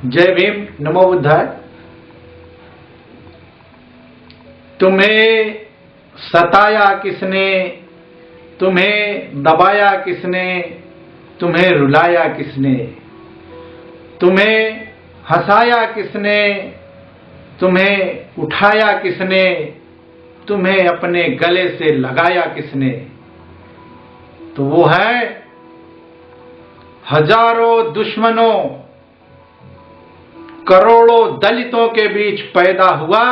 जय भीम, नमो बुद्धाय। तुम्हें सताया किसने, तुम्हें दबाया किसने, तुम्हें रुलाया किसने, तुम्हें हंसाया किसने, तुम्हें उठाया किसने, तुम्हें अपने गले से लगाया किसने। तो वो है हजारों दुश्मनों, करोड़ों दलितों के बीच पैदा हुआ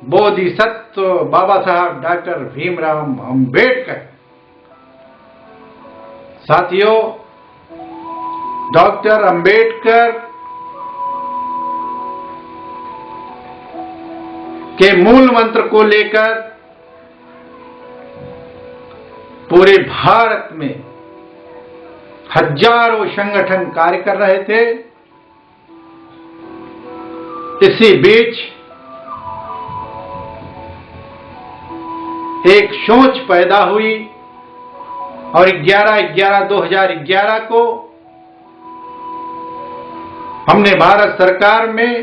बोधिसत्व बाबा साहब डॉक्टर भीमराव अंबेडकर। साथियों, डॉक्टर अंबेडकर के मूल मंत्र को लेकर पूरे भारत में हजारों संगठन कार्य कर रहे थे। इसी बीच एक सोच पैदा हुई और 11/11/2011 को हमने भारत सरकार में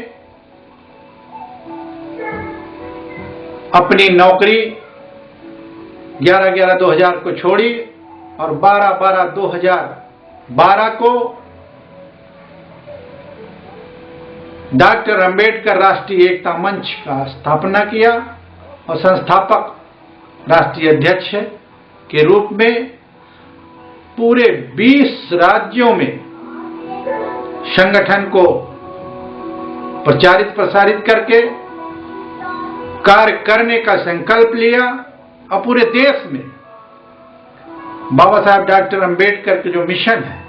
अपनी नौकरी 11/11/2000 को छोड़ी और 12/12/2012 को डॉक्टर अंबेडकर राष्ट्रीय एकता मंच का स्थापना किया और संस्थापक राष्ट्रीय अध्यक्ष के रूप में पूरे 20 राज्यों में संगठन को प्रचारित प्रसारित करके कार्य करने का संकल्प लिया और पूरे देश में बाबा साहब डॉक्टर अंबेडकर के जो मिशन है,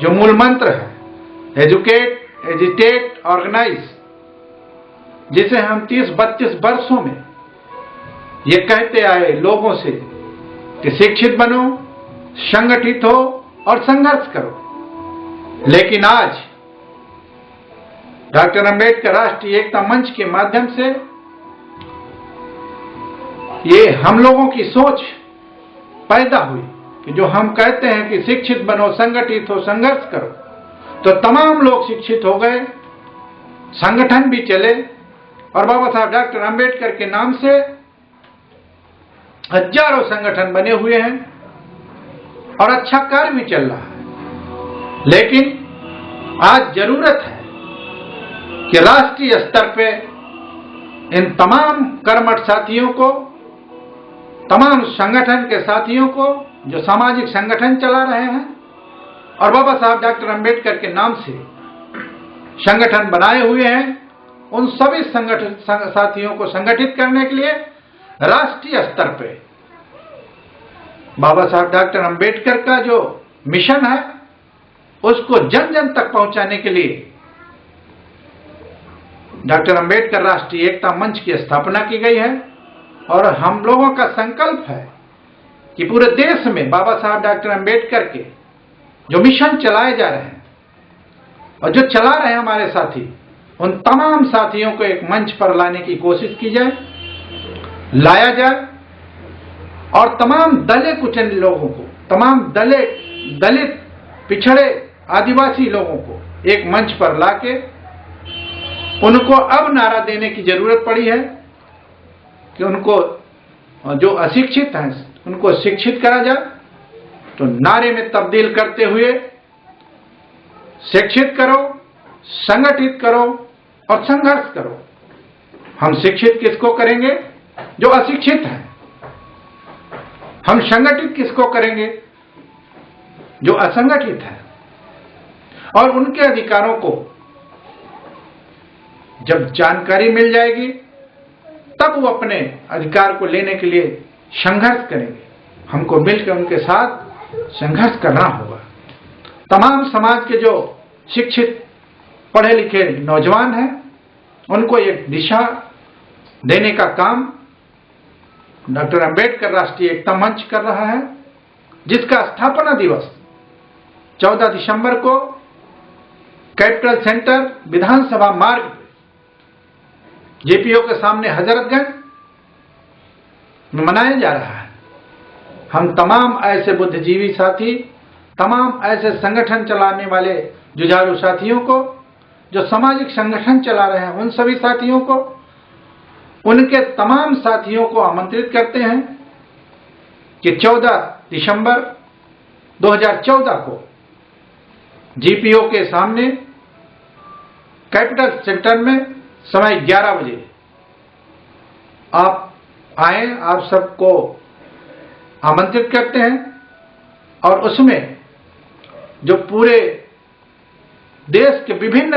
जो मूल मंत्र है, एजुकेट, एजिटेट, ऑर्गेनाइज, जिसे हम 30-32 वर्षों में ये कहते आए लोगों से कि शिक्षित बनो, संगठित हो और संघर्ष करो। लेकिन आज डॉक्टर अंबेडकर राष्ट्रीय एकता मंच के माध्यम से ये हम लोगों की सोच पैदा हुई कि जो हम कहते हैं कि शिक्षित बनो, संगठित हो, संघर्ष करो, तो तमाम लोग शिक्षित हो गए, संगठन भी चले और बाबा साहब डॉक्टर अंबेडकर के नाम से हजारों संगठन बने हुए हैं और अच्छा कार्य भी चल रहा है। लेकिन आज जरूरत है कि राष्ट्रीय स्तर पे इन तमाम कर्मठ साथियों को, तमाम संगठन के साथियों को जो सामाजिक संगठन चला रहे हैं और बाबा साहब डॉक्टर अंबेडकर के नाम से संगठन बनाए हुए हैं, उन सभी संगठन साथियों को संगठित करने के लिए राष्ट्रीय स्तर पे बाबा साहब डॉक्टर अंबेडकर का जो मिशन है उसको जन जन तक पहुंचाने के लिए डॉक्टर अंबेडकर राष्ट्रीय एकता मंच की स्थापना की गई है। और हम लोगों का संकल्प है कि पूरे देश में बाबा साहब डॉक्टर अंबेडकर के जो मिशन चलाए जा रहे हैं और जो चला रहे हैं हमारे साथी, उन तमाम साथियों को एक मंच पर लाने की कोशिश की जाए, लाया जाए और तमाम दले कुचले लोगों को, तमाम दलित, पिछड़े, आदिवासी लोगों को एक मंच पर लाके उनको अब नारा देने की जरूरत पड़ी है कि उनको जो अशिक्षित हैं उनको शिक्षित करा जाए। तो नारे में तब्दील करते हुए शिक्षित करो, संगठित करो और संघर्ष करो। हम शिक्षित किसको करेंगे? जो अशिक्षित हैं। हम संगठित किसको करेंगे? जो असंगठित है। और उनके अधिकारों को जब जानकारी मिल जाएगी तब वो अपने अधिकार को लेने के लिए संघर्ष करेंगे। हमको मिलकर उनके साथ संघर्ष करना होगा। तमाम समाज के जो शिक्षित पढ़े लिखे नौजवान हैं उनको एक दिशा देने का काम डॉक्टर अंबेडकर राष्ट्रीय एकता मंच कर रहा है, जिसका स्थापना दिवस 14 दिसंबर को कैपिटल सेंटर विधानसभा मार्ग जेपीओ के सामने हजरतगंज में मनाया जा रहा है। हम तमाम ऐसे बुद्धिजीवी साथी, तमाम ऐसे संगठन चलाने वाले जुझारू साथियों को जो सामाजिक संगठन चला रहे हैं उन सभी साथियों को, उनके तमाम साथियों को आमंत्रित करते हैं कि 14 दिसंबर 2014 को जीपीओ के सामने कैपिटल सेंटर में समय 11 बजे आप आए। आप सबको आमंत्रित करते हैं और उसमें जो पूरे देश के विभिन्न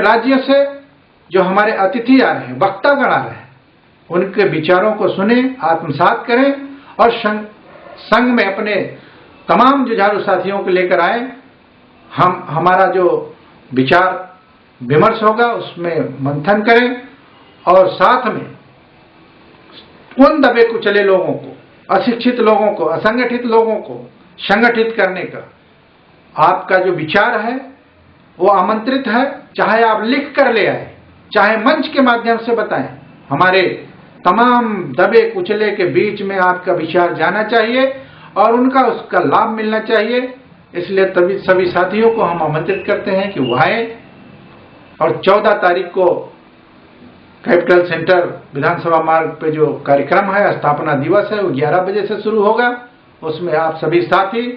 राज्यों से जो हमारे अतिथि आ रहे हैं, वक्तागण आ रहे हैं, उनके विचारों को सुने, आत्मसात करें और संघ में अपने तमाम जुझारू साथियों को लेकर आए। हमारा जो विचार विमर्श होगा उसमें मंथन करें और साथ में उन दबे कुचले लोगों को, अशिक्षित लोगों को, असंगठित लोगों को संगठित करने का आपका जो विचार है वो आमंत्रित है। चाहे आप लिख कर ले आए, चाहे मंच के माध्यम से बताएं, हमारे तमाम दबे कुचले के बीच में आपका विचार जाना चाहिए और उनका उसका लाभ मिलना चाहिए। इसलिए तभी सभी साथियों को हम आमंत्रित करते हैं कि वो आए और 14 तारीख को कैपिटल सेंटर विधानसभा मार्ग पे जो कार्यक्रम है, स्थापना दिवस है, वो 11 बजे से शुरू होगा। उसमें आप सभी साथी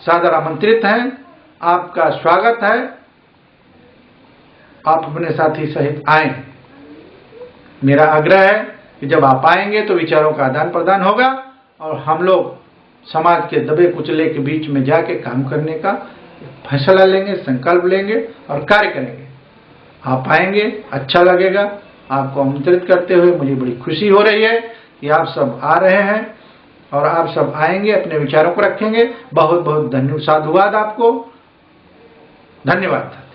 सादर आमंत्रित हैं, आपका स्वागत है। आप अपने साथी सहित आएं। मेरा आग्रह है कि जब आप आएंगे तो विचारों का आदान प्रदान होगा और हम लोग समाज के दबे कुचले के बीच में जाके काम करने का फैसला लेंगे, संकल्प लेंगे और कार्य करेंगे। आप आएंगे, अच्छा लगेगा। आपको आमंत्रित करते हुए मुझे बड़ी खुशी हो रही है कि आप सब आ रहे हैं और आप सब आएंगे, अपने विचारों को रखेंगे। बहुत बहुत साधुवाद आपको, धन्यवाद।